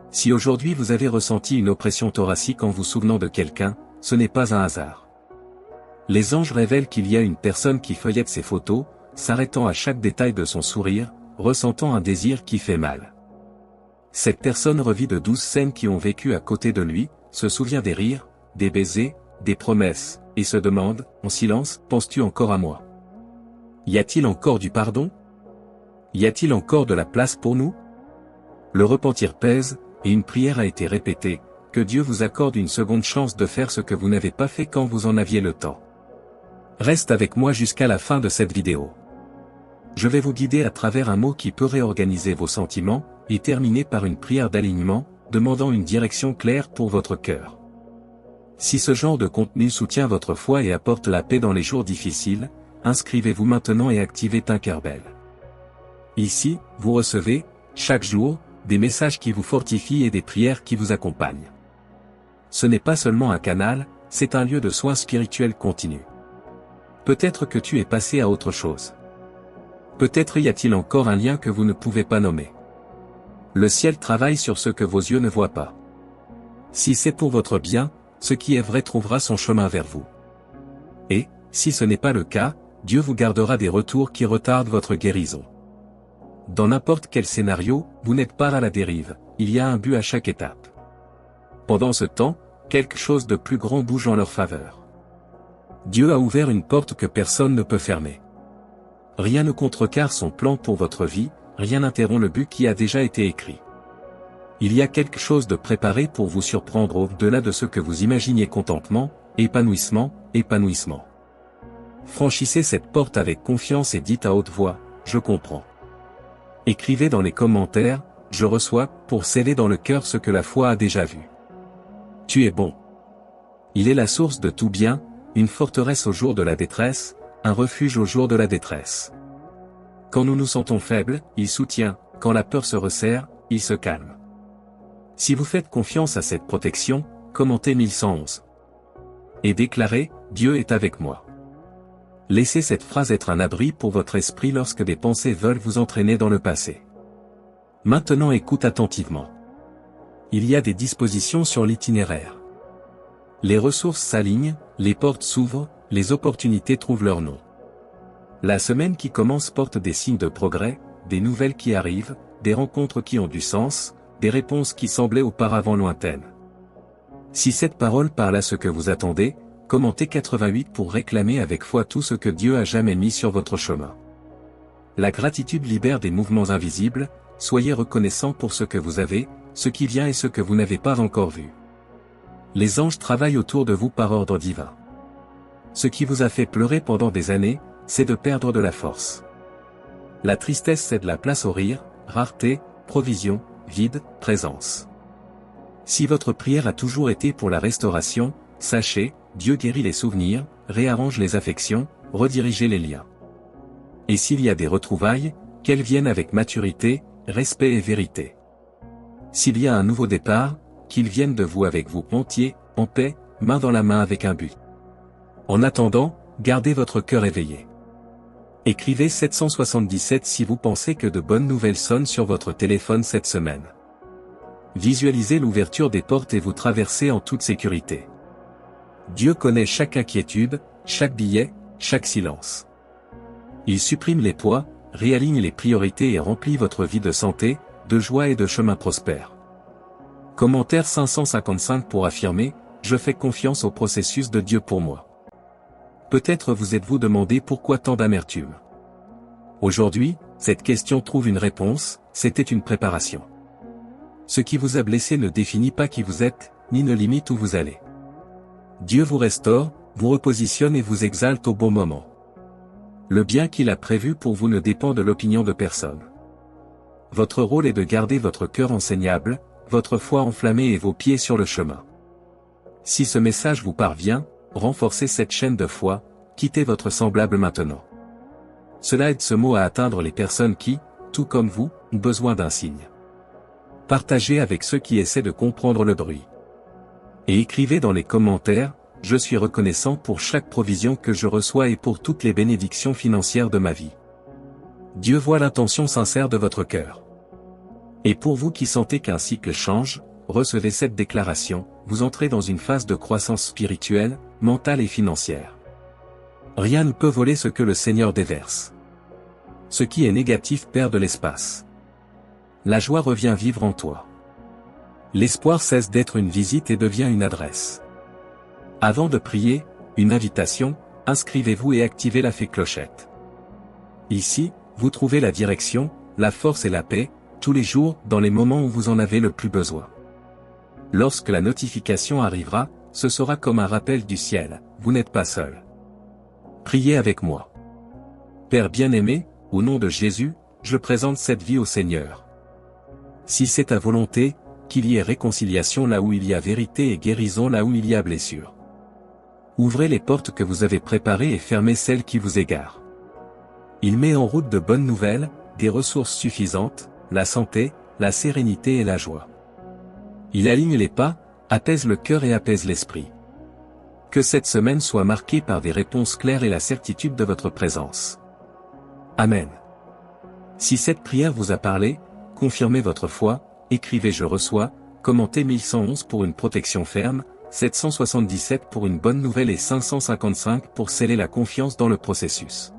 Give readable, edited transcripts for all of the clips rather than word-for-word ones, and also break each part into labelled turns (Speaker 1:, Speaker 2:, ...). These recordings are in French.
Speaker 1: Si aujourd'hui vous avez ressenti une oppression thoracique en vous souvenant de quelqu'un, ce n'est pas un hasard. Les anges révèlent qu'il y a une personne qui feuillette ses photos, s'arrêtant à chaque détail de son sourire, ressentant un désir qui fait mal. Cette personne revit de douces scènes qui ont vécu à côté de lui, se souvient des rires, des baisers, des promesses, et se demande, en silence, penses-tu encore à moi? Y a-t-il encore du pardon? Y a-t-il encore de la place pour nous? Le repentir pèse, et une prière a été répétée, que Dieu vous accorde une seconde chance de faire ce que vous n'avez pas fait quand vous en aviez le temps. Reste avec moi jusqu'à la fin de cette vidéo. Je vais vous guider à travers un mot qui peut réorganiser vos sentiments, et terminer par une prière d'alignement, demandant une direction claire pour votre cœur. Si ce genre de contenu soutient votre foi et apporte la paix dans les jours difficiles, inscrivez-vous maintenant et activez Tinkerbell. Ici, vous recevez, chaque jour, des messages qui vous fortifient et des prières qui vous accompagnent. Ce n'est pas seulement un canal, c'est un lieu de soins spirituels continu. Peut-être que tu es passé à autre chose. Peut-être y a-t-il encore un lien que vous ne pouvez pas nommer. Le ciel travaille sur ce que vos yeux ne voient pas. Si c'est pour votre bien, ce qui est vrai trouvera son chemin vers vous. Et, si ce n'est pas le cas, Dieu vous gardera des retours qui retardent votre guérison. Dans n'importe quel scénario, vous n'êtes pas à la dérive, il y a un but à chaque étape. Pendant ce temps, quelque chose de plus grand bouge en leur faveur. Dieu a ouvert une porte que personne ne peut fermer. Rien ne contrecarre son plan pour votre vie, rien n'interrompt le but qui a déjà été écrit. Il y a quelque chose de préparé pour vous surprendre au-delà de ce que vous imaginiez. Contentement, épanouissement, épanouissement. Franchissez cette porte avec confiance et dites à haute voix, je comprends. Écrivez dans les commentaires, je reçois, pour sceller dans le cœur ce que la foi a déjà vu. Tu es bon. Il est la source de tout bien, une forteresse au jour de la détresse, un refuge au jour de la détresse. Quand nous nous sentons faibles, il soutient, quand la peur se resserre, il se calme. Si vous faites confiance à cette protection, commentez 1111. Et déclarez, Dieu est avec moi. Laissez cette phrase être un abri pour votre esprit lorsque des pensées veulent vous entraîner dans le passé. Maintenant écoute attentivement. Il y a des dispositions sur l'itinéraire. Les ressources s'alignent, les portes s'ouvrent, les opportunités trouvent leur nom. La semaine qui commence porte des signes de progrès, des nouvelles qui arrivent, des rencontres qui ont du sens, des réponses qui semblaient auparavant lointaines. Si cette parole parle à ce que vous attendez, commentez 88 pour réclamer avec foi tout ce que Dieu a jamais mis sur votre chemin. La gratitude libère des mouvements invisibles, soyez reconnaissant pour ce que vous avez, ce qui vient et ce que vous n'avez pas encore vu. Les anges travaillent autour de vous par ordre divin. Ce qui vous a fait pleurer pendant des années, c'est de perdre de la force. La tristesse cède la place au rire, rareté, provision, vide, présence. Si votre prière a toujours été pour la restauration, sachez, Dieu guérit les souvenirs, réarrange les affections, redirige les liens. Et s'il y a des retrouvailles, qu'elles viennent avec maturité, respect et vérité. S'il y a un nouveau départ, qu'il vienne de vous avec vous entier, en paix, main dans la main avec un but. En attendant, gardez votre cœur éveillé. Écrivez 777 si vous pensez que de bonnes nouvelles sonnent sur votre téléphone cette semaine. Visualisez l'ouverture des portes et vous traversez en toute sécurité. Dieu connaît chaque inquiétude, chaque billet, chaque silence. Il supprime les poids, réaligne les priorités et remplit votre vie de santé, de joie et de chemins prospères. Commentaire 555 pour affirmer, je fais confiance au processus de Dieu pour moi. Peut-être vous êtes-vous demandé pourquoi tant d'amertume. Aujourd'hui, cette question trouve une réponse, c'était une préparation. Ce qui vous a blessé ne définit pas qui vous êtes, ni ne limite où vous allez. Dieu vous restaure, vous repositionne et vous exalte au bon moment. Le bien qu'il a prévu pour vous ne dépend de l'opinion de personne. Votre rôle est de garder votre cœur enseignable, votre foi enflammée et vos pieds sur le chemin. Si ce message vous parvient, renforcez cette chaîne de foi, quittez votre semblable maintenant. Cela aide ce mot à atteindre les personnes qui, tout comme vous, ont besoin d'un signe. Partagez avec ceux qui essaient de comprendre le bruit. Et écrivez dans les commentaires, je suis reconnaissant pour chaque provision que je reçois et pour toutes les bénédictions financières de ma vie. Dieu voit l'intention sincère de votre cœur. Et pour vous qui sentez qu'un cycle change, recevez cette déclaration, vous entrez dans une phase de croissance spirituelle, mentale et financière. Rien ne peut voler ce que le Seigneur déverse. Ce qui est négatif perd de l'espace. La joie revient vivre en toi. L'espoir cesse d'être une visite et devient une adresse. Avant de prier, une invitation, inscrivez-vous et activez la fée clochette. Ici, vous trouvez la direction, la force et la paix, tous les jours, dans les moments où vous en avez le plus besoin. Lorsque la notification arrivera, ce sera comme un rappel du ciel, vous n'êtes pas seul. Priez avec moi. Père bien-aimé, au nom de Jésus, je présente cette vie au Seigneur. Si c'est ta volonté, qu'il y ait réconciliation là où il y a vérité et guérison là où il y a blessure. Ouvrez les portes que vous avez préparées et fermez celles qui vous égarent. Il met en route de bonnes nouvelles, des ressources suffisantes, la santé, la sérénité et la joie. Il aligne les pas, apaise le cœur et apaise l'esprit. Que cette semaine soit marquée par des réponses claires et la certitude de votre présence. Amen. Si cette prière vous a parlé, confirmez votre foi, écrivez je reçois, commentez 1111 pour une protection ferme, 777 pour une bonne nouvelle et 555 pour sceller la confiance dans le processus.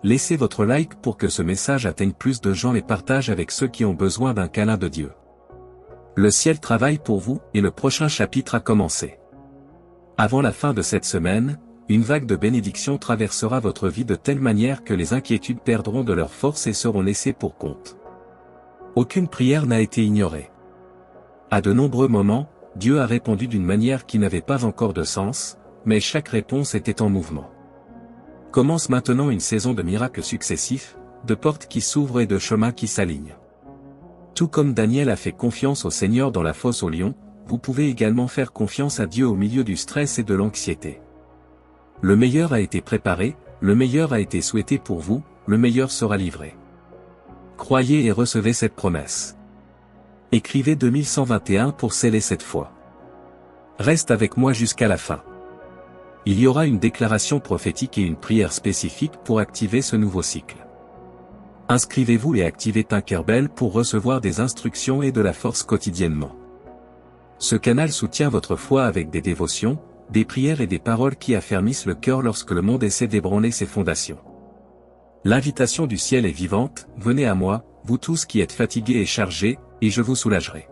Speaker 1: Laissez votre like pour que ce message atteigne plus de gens et partage avec ceux qui ont besoin d'un câlin de Dieu. Le ciel travaille pour vous et le prochain chapitre a commencé. Avant la fin de cette semaine, une vague de bénédictions traversera votre vie de telle manière que les inquiétudes perdront de leur force et seront laissées pour compte. Aucune prière n'a été ignorée. À de nombreux moments, Dieu a répondu d'une manière qui n'avait pas encore de sens, mais chaque réponse était en mouvement. Commence maintenant une saison de miracles successifs, de portes qui s'ouvrent et de chemins qui s'alignent. Tout comme Daniel a fait confiance au Seigneur dans la fosse aux lions, vous pouvez également faire confiance à Dieu au milieu du stress et de l'anxiété. Le meilleur a été préparé, le meilleur a été souhaité pour vous, le meilleur sera livré. Croyez et recevez cette promesse. Écrivez 2121 pour sceller cette foi. Reste avec moi jusqu'à la fin. Il y aura une déclaration prophétique et une prière spécifique pour activer ce nouveau cycle. Inscrivez-vous et activez Tinkerbell pour recevoir des instructions et de la force quotidiennement. Ce canal soutient votre foi avec des dévotions, des prières et des paroles qui affermissent le cœur lorsque le monde essaie d'ébranler ses fondations. L'invitation du ciel est vivante, venez à moi, vous tous qui êtes fatigués et chargés, et je vous soulagerai.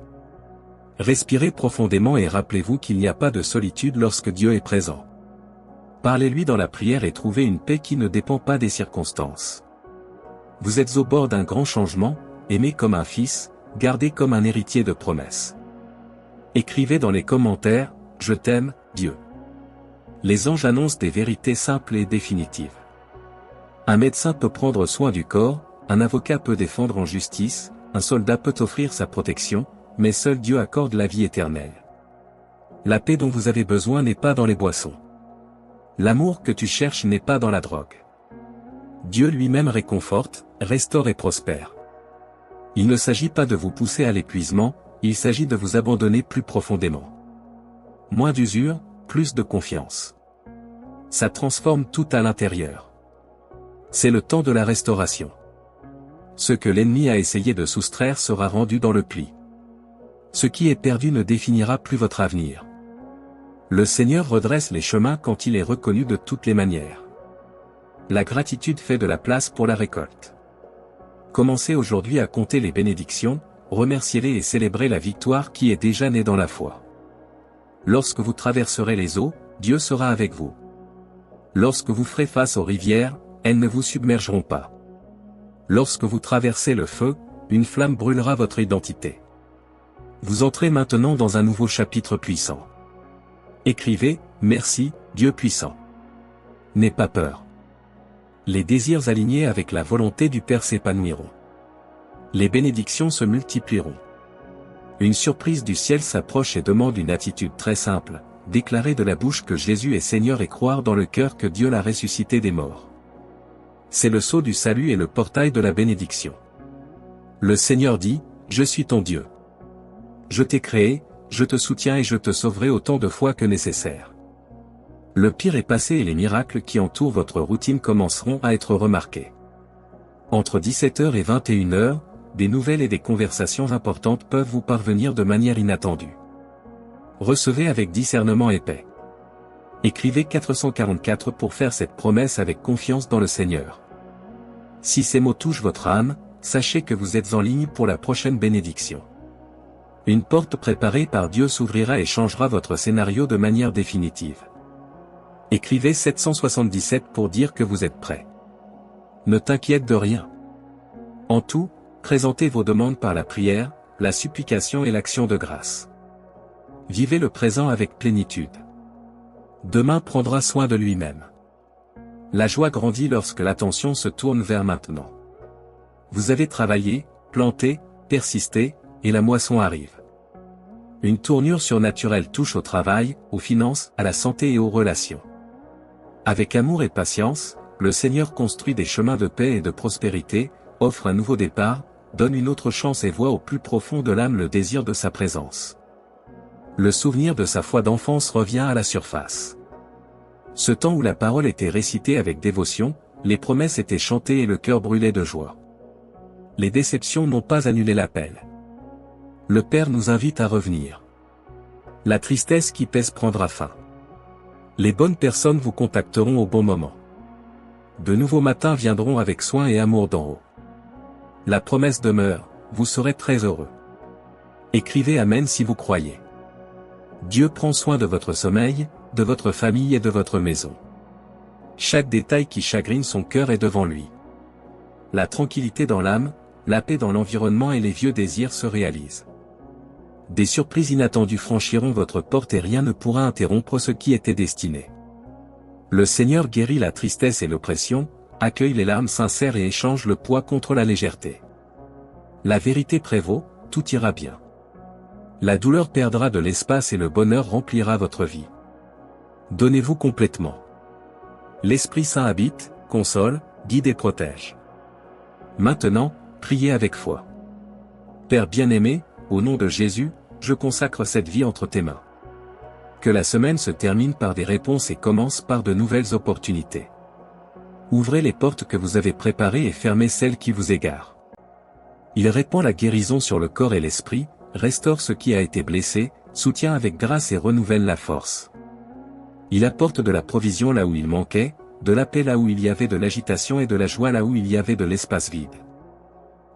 Speaker 1: Respirez profondément et rappelez-vous qu'il n'y a pas de solitude lorsque Dieu est présent. Parlez-lui dans la prière et trouvez une paix qui ne dépend pas des circonstances. Vous êtes au bord d'un grand changement, aimé comme un fils, gardé comme un héritier de promesses. Écrivez dans les commentaires, je t'aime, Dieu. Les anges annoncent des vérités simples et définitives. Un médecin peut prendre soin du corps, un avocat peut défendre en justice, un soldat peut offrir sa protection, mais seul Dieu accorde la vie éternelle. La paix dont vous avez besoin n'est pas dans les boissons. L'amour que tu cherches n'est pas dans la drogue. Dieu lui-même réconforte, restaure et prospère. Il ne s'agit pas de vous pousser à l'épuisement, il s'agit de vous abandonner plus profondément. Moins d'usure, plus de confiance. Ça transforme tout à l'intérieur. C'est le temps de la restauration. Ce que l'ennemi a essayé de soustraire sera rendu dans le pli. Ce qui est perdu ne définira plus votre avenir. Le Seigneur redresse les chemins quand il est reconnu de toutes les manières. La gratitude fait de la place pour la récolte. Commencez aujourd'hui à compter les bénédictions, remerciez-les et célébrez la victoire qui est déjà née dans la foi. Lorsque vous traverserez les eaux, Dieu sera avec vous. Lorsque vous ferez face aux rivières, elles ne vous submergeront pas. Lorsque vous traversez le feu, une flamme brûlera votre identité. Vous entrez maintenant dans un nouveau chapitre puissant. Écrivez, merci, Dieu puissant. N'aie pas peur. Les désirs alignés avec la volonté du Père s'épanouiront. Les bénédictions se multiplieront. Une surprise du ciel s'approche et demande une attitude très simple, déclarer de la bouche que Jésus est Seigneur et croire dans le cœur que Dieu l'a ressuscité des morts. C'est le sceau du salut et le portail de la bénédiction. Le Seigneur dit, je suis ton Dieu. Je t'ai créé, je te soutiens et je te sauverai autant de fois que nécessaire. Le pire est passé et les miracles qui entourent votre routine commenceront à être remarqués. Entre 17h et 21h, des nouvelles et des conversations importantes peuvent vous parvenir de manière inattendue. Recevez avec discernement et paix. Écrivez 444 pour faire cette promesse avec confiance dans le Seigneur. Si ces mots touchent votre âme, sachez que vous êtes en ligne pour la prochaine bénédiction. Une porte préparée par Dieu s'ouvrira et changera votre scénario de manière définitive. Écrivez 777 pour dire que vous êtes prêt. Ne t'inquiète de rien. En tout, présentez vos demandes par la prière, la supplication et l'action de grâce. Vivez le présent avec plénitude. Demain prendra soin de lui-même. La joie grandit lorsque l'attention se tourne vers maintenant. Vous avez travaillé, planté, persisté, et la moisson arrive. Une tournure surnaturelle touche au travail, aux finances, à la santé et aux relations. Avec amour et patience, le Seigneur construit des chemins de paix et de prospérité, offre un nouveau départ, donne une autre chance et voit au plus profond de l'âme le désir de sa présence. Le souvenir de sa foi d'enfance revient à la surface. Ce temps où la parole était récitée avec dévotion, les promesses étaient chantées et le cœur brûlait de joie. Les déceptions n'ont pas annulé l'appel. Le Père nous invite à revenir. La tristesse qui pèse prendra fin. Les bonnes personnes vous contacteront au bon moment. De nouveaux matins viendront avec soin et amour d'en haut. La promesse demeure, vous serez très heureux. Écrivez Amen si vous croyez. Dieu prend soin de votre sommeil, de votre famille et de votre maison. Chaque détail qui chagrine son cœur est devant lui. La tranquillité dans l'âme, la paix dans l'environnement et les vieux désirs se réalisent. Des surprises inattendues franchiront votre porte et rien ne pourra interrompre ce qui était destiné. Le Seigneur guérit la tristesse et l'oppression, accueille les larmes sincères et échange le poids contre la légèreté. La vérité prévaut, tout ira bien. La douleur perdra de l'espace et le bonheur remplira votre vie. Donnez-vous complètement. L'Esprit Saint habite, console, guide et protège. Maintenant, priez avec foi. Père bien-aimé, au nom de Jésus, je consacre cette vie entre tes mains. Que la semaine se termine par des réponses et commence par de nouvelles opportunités. Ouvrez les portes que vous avez préparées et fermez celles qui vous égarent. Il répand la guérison sur le corps et l'esprit, restaure ce qui a été blessé, soutient avec grâce et renouvelle la force. Il apporte de la provision là où il manquait, de la paix là où il y avait de l'agitation et de la joie là où il y avait de l'espace vide.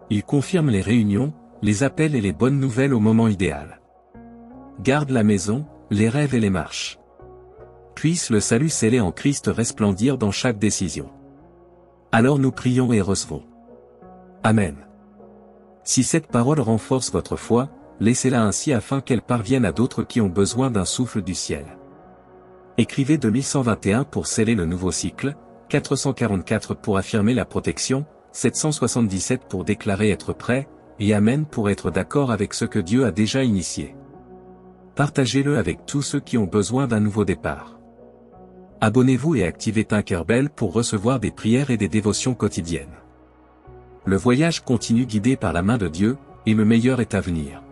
Speaker 1: Il confirme les réunions, les appels et les bonnes nouvelles au moment idéal. Garde la maison, les rêves et les marches. Puisse le salut scellé en Christ resplendir dans chaque décision. Alors nous prions et recevons. Amen. Si cette parole renforce votre foi, laissez-la ainsi afin qu'elle parvienne à d'autres qui ont besoin d'un souffle du ciel. Écrivez 2121 pour sceller le nouveau cycle, 444 pour affirmer la protection, 777 pour déclarer être prêt, et Amen pour être d'accord avec ce que Dieu a déjà initié. Partagez-le avec tous ceux qui ont besoin d'un nouveau départ. Abonnez-vous et activez Tinkerbell pour recevoir des prières et des dévotions quotidiennes. Le voyage continue guidé par la main de Dieu, et le meilleur est à venir.